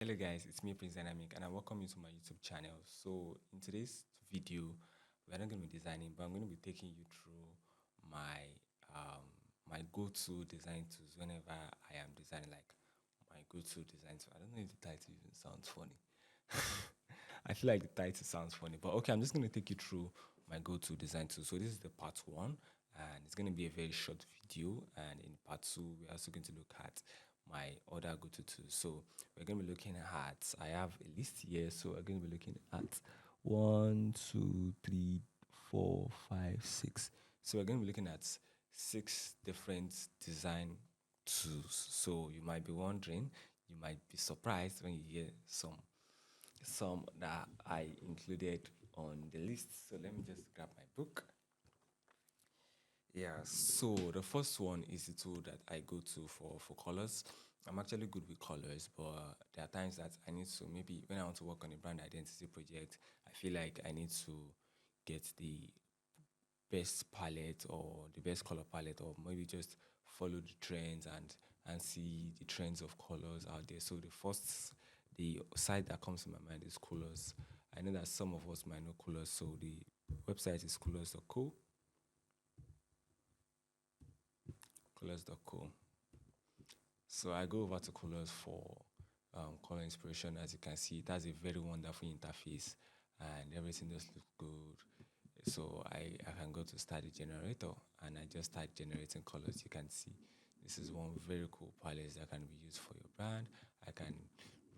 Hello guys, it's me Prince Dynamic and I welcome you to my YouTube channel. So in today's video, we're not going to be designing, but I'm going to be taking you through my my go-to design tools whenever I am designing, like my go-to design tool. I don't know if the title even sounds funny. I feel like the title sounds funny, but okay, I'm just going to take you through my go-to design tool. So this is the part one, and it's going to be a very short video. And in part two, we're also going to look at my other go-to tools. So we're going to be looking at, I have a list here, so we're going to be looking at one, two, three, four, five, six. So we're going to be looking at six different design tools. So you might be wondering, you might be surprised when you hear some that I included on the list. So let me just grab my book. Yeah, so the first one is the tool that I go to for colors. I'm actually good with colors, but there are times that I need to, maybe when I want to work on a brand identity project, I feel like I need to get the best palette or the best color palette, or maybe just follow the trends and see the trends of colors out there. So the site that comes to my mind is colors. I know that some of us might know colors, so the website is colors.co. Colors.co. So I go over to Colors for color inspiration. As you can see, it has a very wonderful interface and everything just looks good. So I can go to start the generator and I just start generating colors. You can see this is one very cool palette that can be used for your brand. I can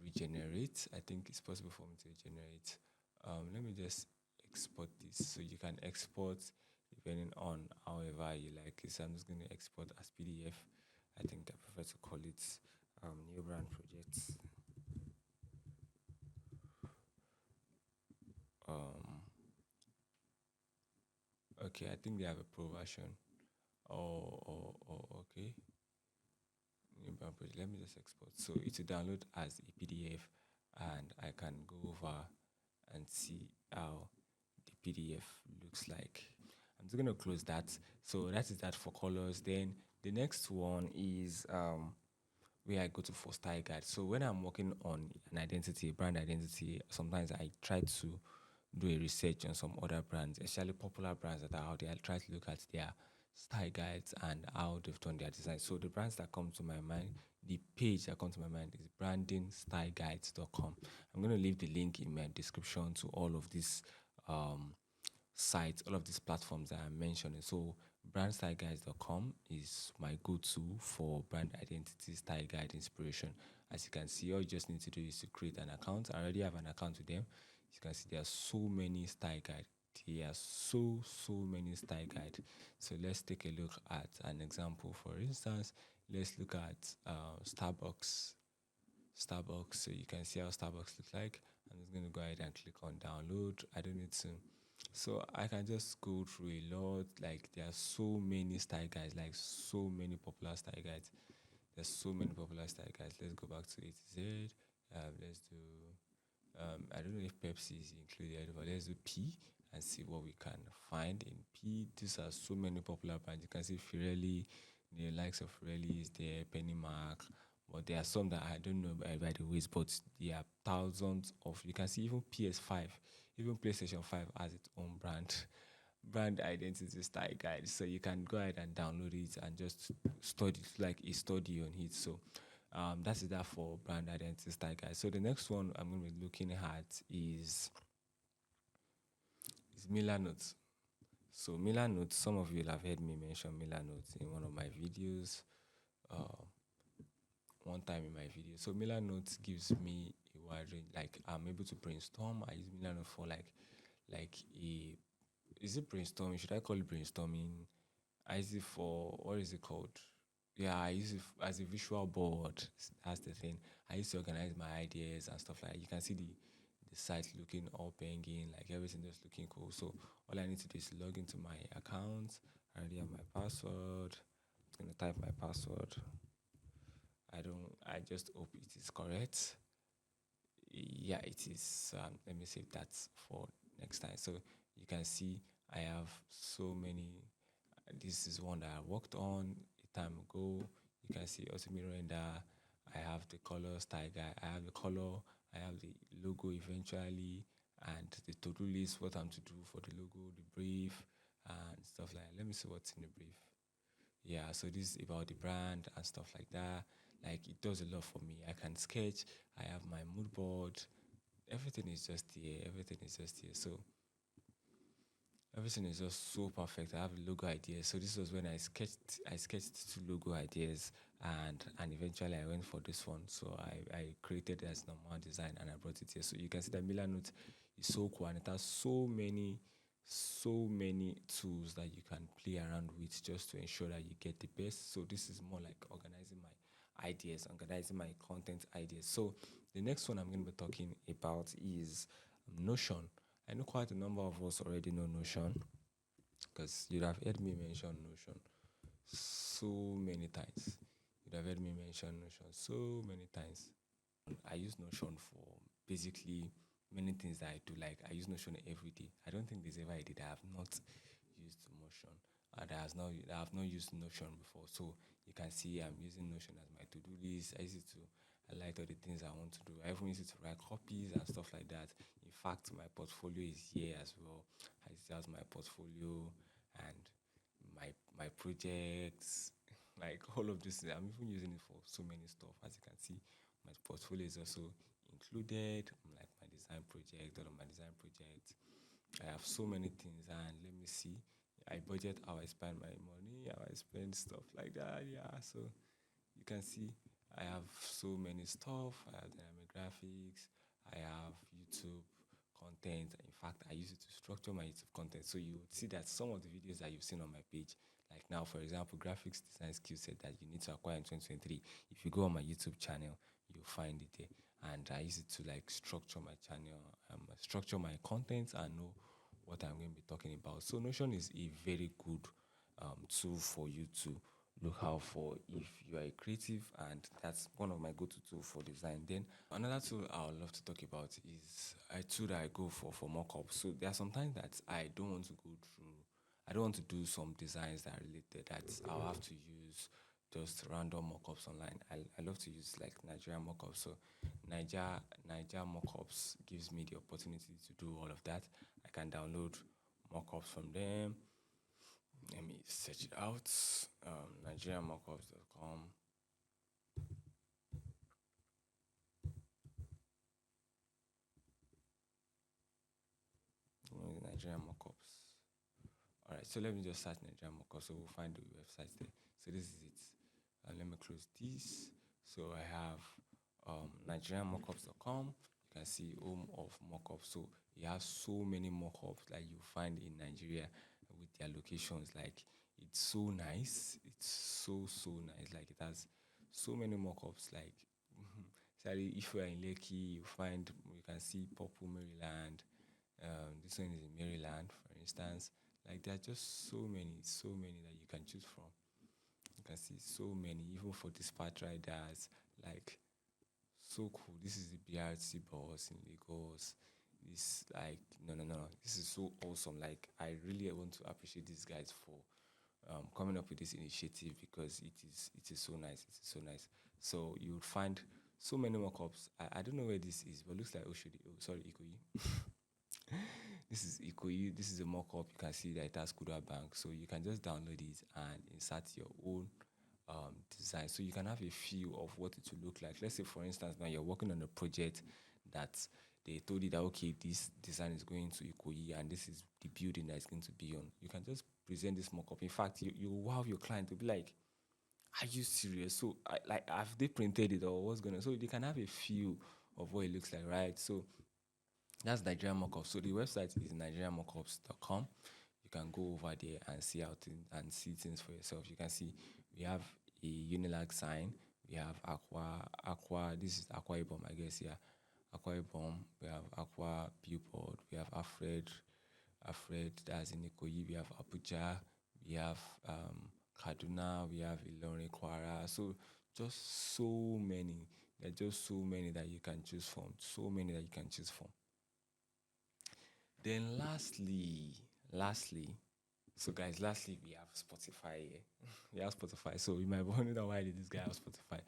regenerate. I think it's possible for me to generate. Let me just export this. So you can export depending on however you like it. So I'm just going to export as PDF. I think I prefer to call it new brand projects. Um, okay, I think they have a pro version. Okay. New brand project. Let me just export. So it's to download as a PDF, and I can go over and see how the PDF looks like. I'm just gonna close that. So that is that for colors. Then the next one is where I go to for style guide. So when I'm working on an identity, brand identity, sometimes I try to do a research on some other brands, especially popular brands that are out there. I try to look at their style guides and how they've done their design. So the brands that come to my mind, the page that comes to my mind is brandingstyleguides.com. I'm going to leave the link in my description to all of these sites, all of these platforms that I'm mentioning. So brandstyleguides.com is my go-to for brand identity style guide inspiration. As you can see, all you just need to do is to create an account. I already have an account with them. As you can see, there are so many style guides. There are so many style guides. So let's take a look at an example. For instance, let's look at Starbucks. So you can see how Starbucks looks like. I'm just going to go ahead and click on download. I don't need to. So I can just go through a lot. Like there are so many style guides, like so many popular style guides. There's so many popular style guides. Let's go back to A to Z. Let's do. I don't know if Pepsi is included, but let's do P and see what we can find in P. These are so many popular brands. You can see Pirelli, the likes of Pirelli is there, Pennymark, but there are some that I don't know by the ways, but there are thousands of. You can see even PS5, even PlayStation 5 has its own brand identity style guide. So you can go ahead and download it and just study like a study on it. So that is that for brand identity style guide. So the next one I'm going to be looking at is Miller Notes. So Miller Notes, some of you will have heard me mention Miller Notes in one of my videos. Uh, One time in my video. So Miller Notes gives me a wide range. Like I'm able to brainstorm. I use Miller Notes for like a is it brainstorming? Should I call it brainstorming? I use it for what is it called? Yeah, I use it as a visual board. That's the thing. I used to organize my ideas and stuff like that. You can see the site looking all banging, like everything just looking cool. So all I need to do is log into my account. I already have my password. I'm gonna type my password. I just hope it is correct. Yeah, it is. Let me save that for next time. So you can see I have so many. This is one that I worked on a time ago. You can see automate render. I have the color style guide, I have the color, I have the logo eventually, and the to-do list, what I'm to do for the logo, the brief, and stuff like that. Let me see what's in the brief. Yeah, so this is about the brand and stuff like that. Like it does a lot for me. I can sketch, I have my mood board, everything is just here, everything is just here. So everything is just so perfect. I have a logo idea. So this was when I sketched two logo ideas, and eventually I went for this one. So I created it as normal design and I brought it here. So you can see that Miller Note is so cool and it has so many tools that you can play around with just to ensure that you get the best. So this is more like organizing my ideas, organizing my content ideas. So the next one I'm going to be talking about is Notion. I know quite a number of us already know Notion because you'd have heard me mention Notion so many times. You'd have heard me mention Notion so many times. I use Notion for basically many things that I do. Like I use Notion every day. I don't think there's ever a day that I have not used Notion. I have not used Notion before. So you can see I'm using Notion as my to-do list. I use it to highlight all the things I want to do. I even use it to write copies and stuff like that. In fact, my portfolio is here as well. I use it as my portfolio and my projects, like all of this. I'm even using it for so many stuff. As you can see, my portfolio is also included, like my design project, all of my design projects. I have so many things, and let me see. I budget how I spend my money, how I spend stuff like that. Yeah, so you can see I have so many stuff. I have dynamic graphics. I have YouTube content. In fact, I use it to structure my YouTube content. So you would see that some of the videos that you've seen on my page, like now, for example, graphics design skill set that you need to acquire in 2023. If you go on my YouTube channel, you'll find it there. And I use it to like structure my channel, structure my content, and know what I'm going to be talking about. So Notion is a very good tool for you to look out for if you are a creative, and that's one of my go-to tool for design. Then another tool I would love to talk about is a tool that I go for mockup. So there are sometimes that I don't want to go through. I don't want to do some designs that are related that I'll have to use just random mockups online. I love to use like Nigerian mockups. So Niger mockups gives me the opportunity to do all of that. I can download mockups from them. Let me search it out. NigerianMockups.com. Nigerian mockups. All right, so let me just search Nigerian mockups. So we'll find the website there. So this is it. Let me close this. So I have NigerianMockups.com. You can see home of mockups. So it has so many mockups that you find in Nigeria with their locations. Like it's so nice. It's so nice. Like it has so many mockups. Like sorry, if you are in Lekki, you can see Purple Maryland. This one is in Maryland, for instance. Like there are just so many that you can choose from. You can see so many, even for dispatch riders. Like so cool. This is the BRT bus in Lagos. This like no. This is so awesome. Like I really want to appreciate these guys for coming up with this initiative because it is so nice. It is so nice. So you would find so many mockups. I don't know where this is, but it looks like Oshodi. Oh, sorry, Ikoyi. This is Ikoyi. This is a mock-up. You can see that it has Kuda Bank. So you can just download it and insert your own design. So you can have a feel of what it will look like. Let's say, for instance, now you're working on a project that they told you that, okay, this design is going to Ikoyi and this is the building that it's going to be on. You can just present this mock-up. In fact, you wow your client to be like, are you serious? So, have they printed it or what's going on? So, they can have a feel of what it looks like, right? So, that's Nigerian Mockups. So the website is nigerianmockups.com. You can go over there and see and see things for yourself. You can see we have a Unilag sign. We have Aqua. This is Aqua Ibom, I guess. Yeah, Aqua Ibom. We have Aqua Billboard. We have Alfred. That's in Ikoyi. We have Abuja. We have Kaduna. We have Ilorin, Kwara. So just so many. There are just so many that you can choose from. So many that you can choose from. Then lastly, so guys, lastly we have Spotify here. We have Spotify. So you might be wondering why did this guy have Spotify.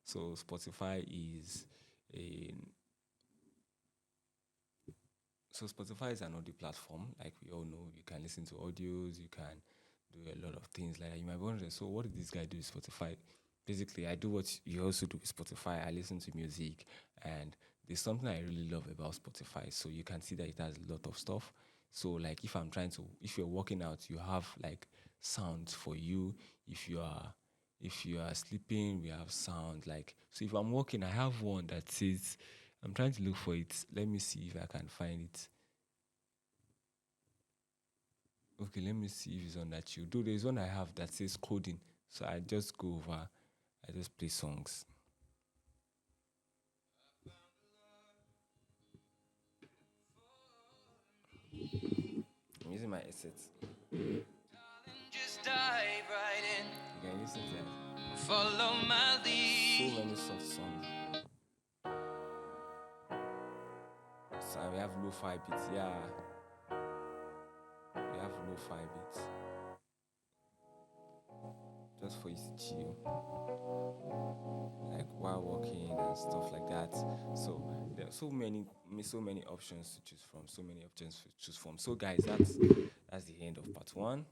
So Spotify is a Spotify is an audio platform, like we all know. You can listen to audios, you can do a lot of things like that. You might be wondering, so what did this guy do with Spotify? Basically, I do what you also do with Spotify. I listen to music, and there's something I really love about Spotify. So you can see that it has a lot of stuff. So like if you're working out, you have like sounds for you. If you are if you are sleeping, we have sound. Like so, if I'm working, I have one that says, I'm trying to look for it. Let me see if I can find it. Okay, let me see if it's on that you. Though there's one I have that says coding. So I just go over, I just play songs. I'm using my headset. Just dive right in. You can listen to that. Follow my lead. So many soft songs. So we have lo-fi beats. Yeah, we have lo-fi beats. Just for you to chill, like while walking and stuff like that. So there are so many options to choose from. So many options to choose from. So guys, that's the end of part one.